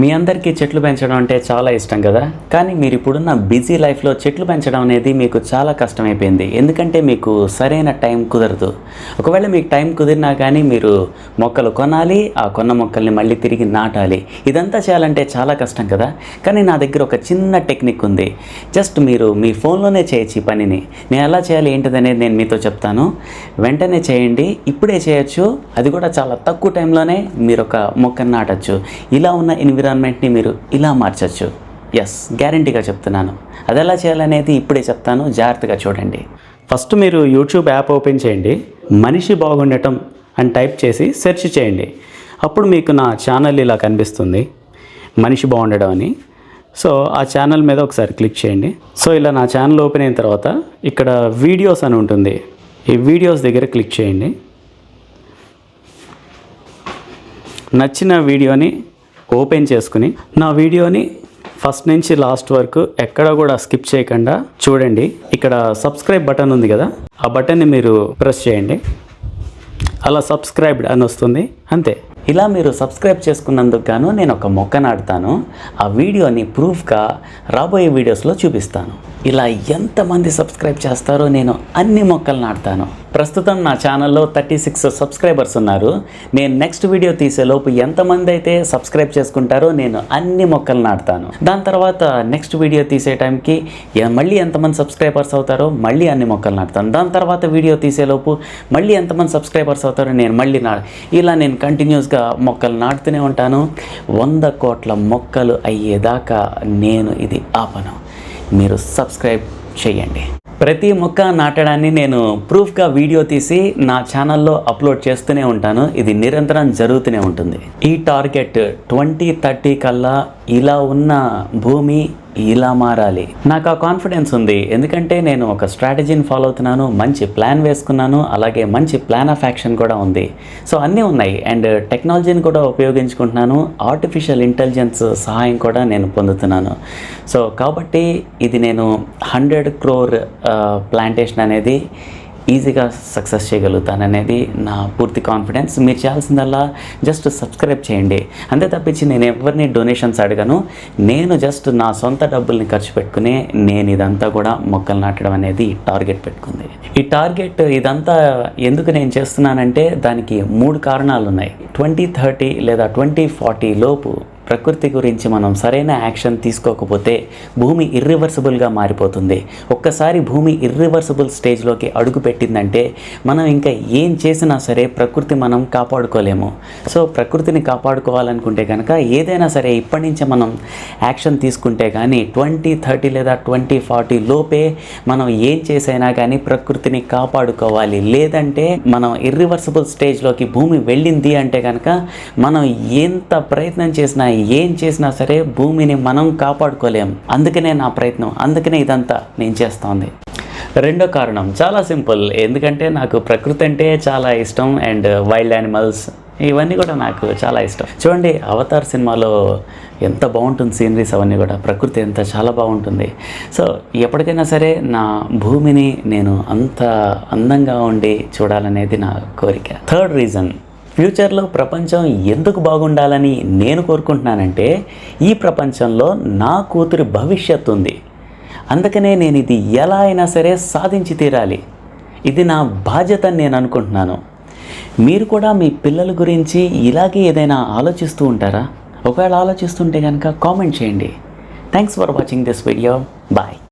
మీ అందరికీ చెట్లు పెంచడం అంటే చాలా ఇష్టం కదా, కానీ మీరు ఇప్పుడున్న బిజీ లైఫ్లో చెట్లు పెంచడం అనేది మీకు చాలా కష్టమైపోయింది. ఎందుకంటే మీకు సరైన టైం కుదరదు. ఒకవేళ మీకు టైం కుదిరినా కానీ మీరు మొక్కలు కొనాలి, ఆ కొన్న మొక్కల్ని మళ్ళీ తిరిగి నాటాలి. ఇదంతా చేయాలంటే చాలా కష్టం కదా. కానీ నా దగ్గర ఒక చిన్న టెక్నిక్ ఉంది. జస్ట్ మీరు మీ ఫోన్లోనే చేయొచ్చు ఈ పనిని. నేను ఎలా చేయాలి ఏంటిదనేది నేను మీతో చెప్తాను. వెంటనే చేయండి, ఇప్పుడే చేయొచ్చు. అది కూడా చాలా తక్కువ టైంలోనే మీరు ఒక మొక్కను నాటచ్చు. ఇలా ఉన్న ఎన్విరాన్మెంట్ని మీరు ఇలా మార్చచ్చు. ఎస్, గ్యారంటీగా చెప్తున్నాను. అది ఎలా చేయాలనేది ఇప్పుడే చెప్తాను, జాగ్రత్తగా చూడండి. ఫస్ట్ మీరు యూట్యూబ్ యాప్ ఓపెన్ చేయండి, మనిషి బాగుండటం అని టైప్ చేసి సెర్చ్ చేయండి. అప్పుడు మీకు నా ఛానల్ ఇలా కనిపిస్తుంది, మనిషి బాగుండడం అని. సో ఆ ఛానల్ మీద ఒకసారి క్లిక్ చేయండి. సో ఇలా నా ఛానల్ ఓపెన్ అయిన తర్వాత ఇక్కడ వీడియోస్ అని ఉంటుంది, ఈ వీడియోస్ దగ్గర క్లిక్ చేయండి. నచ్చిన వీడియోని ఓపెన్ చేసుకుని నా వీడియోని ఫస్ట్ నుంచి లాస్ట్ వరకు ఎక్కడ కూడా స్కిప్ చేయకుండా చూడండి. ఇక్కడ సబ్స్క్రైబ్ బటన్ ఉంది కదా, ఆ బటన్ని మీరు ప్రెస్ చేయండి. అలా సబ్స్క్రైబ్డ్ అని వస్తుంది, అంతే. ఇలా మీరు సబ్స్క్రైబ్ చేసుకున్నందుకు గాను నేను ఒక మొక్క నాటుతాను. ఆ వీడియోని ప్రూఫ్గా రాబోయే వీడియోస్లో చూపిస్తాను. ఇలా ఎంతమంది సబ్స్క్రైబ్ చేస్తారో నేను అన్ని మొక్కలు నాటుతాను. ప్రస్తుతం నా ఛానల్లో 36 సబ్స్క్రైబర్స్ ఉన్నారు. నేను నెక్స్ట్ వీడియో తీసేలోపు ఎంతమంది అయితే సబ్స్క్రైబ్ చేసుకుంటారో నేను అన్ని మొక్కలు నాటుతాను. దాని తర్వాత నెక్స్ట్ వీడియో తీసే టైంకి మళ్ళీ ఎంతమంది సబ్స్క్రైబర్స్ అవుతారో మళ్ళీ అన్ని మొక్కలు నాటుతాను. దాని తర్వాత వీడియో తీసేలోపు మళ్ళీ ఎంతమంది సబ్స్క్రైబర్స్ అవుతారో నేను మళ్ళీ ఇలా నేను కంటిన్యూస్గా మొక్కలు నాటుతూనే ఉంటాను. 100 కోట్ల మొక్కలు అయ్యేదాకా నేను ఇది ఆపను. మీరు సబ్స్క్రైబ్ చేయండి. ప్రతి మొక్క నాటడాన్ని నేను ప్రూఫ్గా వీడియో తీసి నా ఛానల్లో అప్లోడ్ చేస్తూనే ఉంటాను. ఇది నిరంతరం జరుగుతూనే ఉంటుంది. ఈ టార్గెట్ 2030 కల్లా ఇలా ఉన్న భూమి ఇలా మారాలి. నాకు ఆ కాన్ఫిడెన్స్ ఉంది, ఎందుకంటే నేను ఒక స్ట్రాటజీని ఫాలో అవుతున్నాను, మంచి ప్లాన్ వేసుకున్నాను, అలాగే మంచి ప్లాన్ ఆఫ్ యాక్షన్ కూడా ఉంది. సో అన్నీ ఉన్నాయి. అండ్ టెక్నాలజీని కూడా ఉపయోగించుకుంటున్నాను, ఆర్టిఫిషియల్ ఇంటెలిజెన్స్ సహాయం కూడా నేను పొందుతున్నాను. సో కాబట్టి ఇది నేను 100 crore ప్లాంటేషన్ అనేది ఈజీగా సక్సెస్ చేయగలుగుతాననేది నా పూర్తి కాన్ఫిడెన్స్. మీరు చేయాల్సిందల్లా జస్ట్ సబ్స్క్రైబ్ చేయండి, అంతే తప్పించి నేను ఎవరిని డొనేషన్స్ అడగను. నేను జస్ట్ నా సొంత డబ్బుల్ని ఖర్చు పెట్టుకుని నేను ఇదంతా కూడా మొక్కలు నాటడం అనేది టార్గెట్ పెట్టుకుంది. ఈ టార్గెట్ ఇదంతా ఎందుకు నేను చేస్తున్నానంటే దానికి 3 కారణాలు ఉన్నాయి. 2030 లేదా 2040 లోపు ప్రకృతి గురించి మనం సరైన యాక్షన్ తీసుకోకపోతే భూమి ఇర్రివర్సిబుల్గా మారిపోతుంది. ఒక్కసారి భూమి ఇర్రివర్సిబుల్ స్టేజ్లోకి అడుగు పెట్టిందంటే మనం ఇంకా ఏం చేసినా సరే ప్రకృతి మనం కాపాడుకోలేము. సో ప్రకృతిని కాపాడుకోవాలనుకుంటే కనుక ఏదైనా సరే ఇప్పటి నుంచే మనం యాక్షన్ తీసుకుంటే కానీ 2030 లేదా 2040 లోపే మనం ఏం చేసైనా కానీ ప్రకృతిని కాపాడుకోవాలి. లేదంటే మనం ఇర్రివర్సిబుల్ స్టేజ్లోకి భూమి వెళ్ళింది అంటే కనుక మనం ఎంత ప్రయత్నం చేసినా ఏం చేసినా సరే భూమిని మనం కాపాడుకోలేం. అందుకనే నా ప్రయత్నం, అందుకనే ఇదంతా నేను చేస్తోంది. రెండో కారణం చాలా సింపుల్, ఎందుకంటే నాకు ప్రకృతి అంటే చాలా ఇష్టం అండ్ వైల్డ్ యానిమల్స్ ఇవన్నీ కూడా నాకు చాలా ఇష్టం. చూడండి, అవతార్ సినిమాలో ఎంత బాగుంటుంది సీనరీస్, అవన్నీ కూడా ప్రకృతి ఎంత చాలా బాగుంటుంది. సో ఎప్పటికైనా సరే నా భూమిని నేను అంత అందంగా ఉండి చూడాలనేది నా కోరిక. థర్డ్ రీజన్, ఫ్యూచర్లో ప్రపంచం ఎందుకు బాగుండాలని నేను కోరుకుంటున్నానంటే ఈ ప్రపంచంలో నా కూతురి భవిష్యత్తు ఉంది. అందుకనే నేను ఇది ఎలా అయినా సరే సాధించి తీరాలి. ఇది నా బాధ్యత అని నేను అనుకుంటున్నాను. మీరు కూడా మీ పిల్లల గురించి ఇలాగే ఏదైనా ఆలోచిస్తూ ఉంటారా? ఒకవేళ ఆలోచిస్తుంటే కనుక కామెంట్ చేయండి. Thanks for watching this video. Bye.